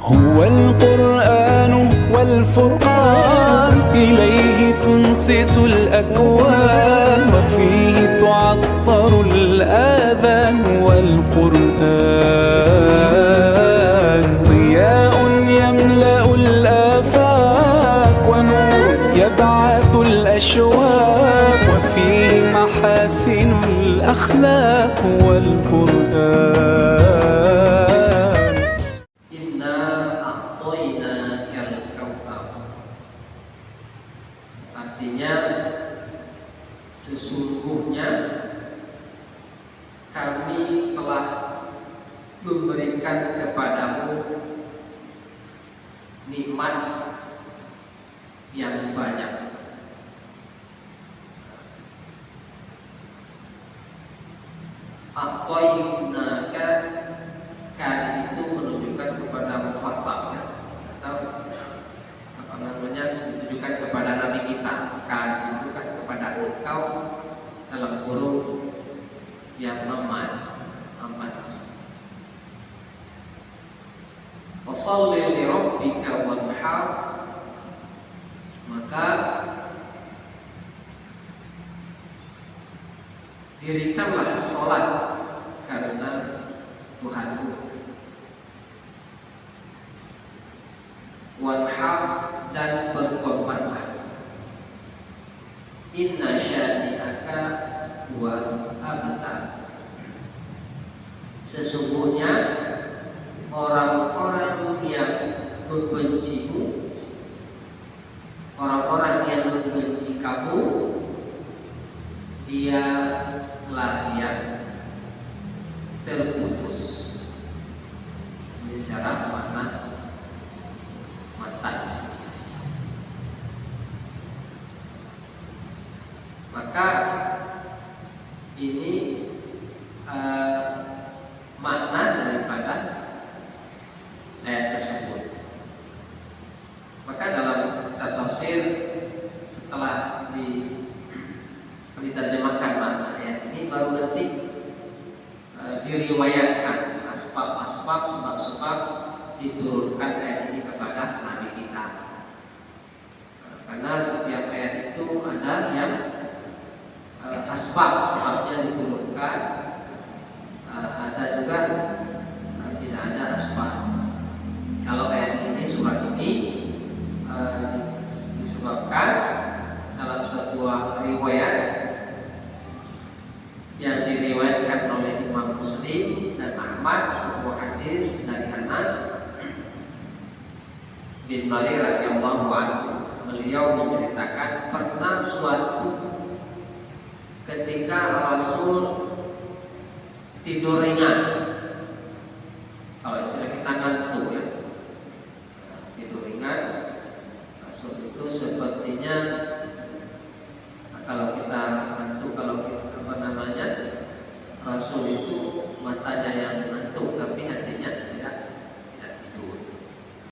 هو القرآن والفرقان إليه تنصت الأكوان وفيه تعطر الآذان والقرآن ضياء يملأ الآفاق ونور يبعث الأشواق وفيه محاسن الأخلاق والقرآن. Artinya sesungguhnya kami telah memberikan kepadamu nikmat yang banyak. A'tainaka, kan itu menunjukkan kepada mukhatab atau ditujukan kepada Nabi kita, kan ditujukan kepada engkau dalam kurung yang aman. Wassalli li rabbika wanhar, maka dirikanlah sholat karena Tuhanmu. Wanhar, dan berkorbanlah. Inna syani'aka huwal abtar, sesungguhnya orang-orang yang membencimu, orang-orang yang membenci kamu, dialah yang terputus. Ini secara makna mata. Maka ini makna daripada ayat tersebut. Maka dalam kitab tafsir setelah diterjemahkan makna ayat ini, baru nanti diriwayatkan asbab-asbab, sebab-sebab diturunkan ayat ini kepada Nabi kita. Karena setiap ayat itu ada yang sebabnya diturunkan, ada juga tidak ada asbab. Kalau ayat ini, surat ini disebabkan dalam sebuah riwayat yang diriwayatkan oleh Imam Muslim dan Ahmad, sebuah hadis dari Anas bin Malik radhiyallahu anhu. Beliau menceritakan pernah suatu ketika Rasul tidur ringan,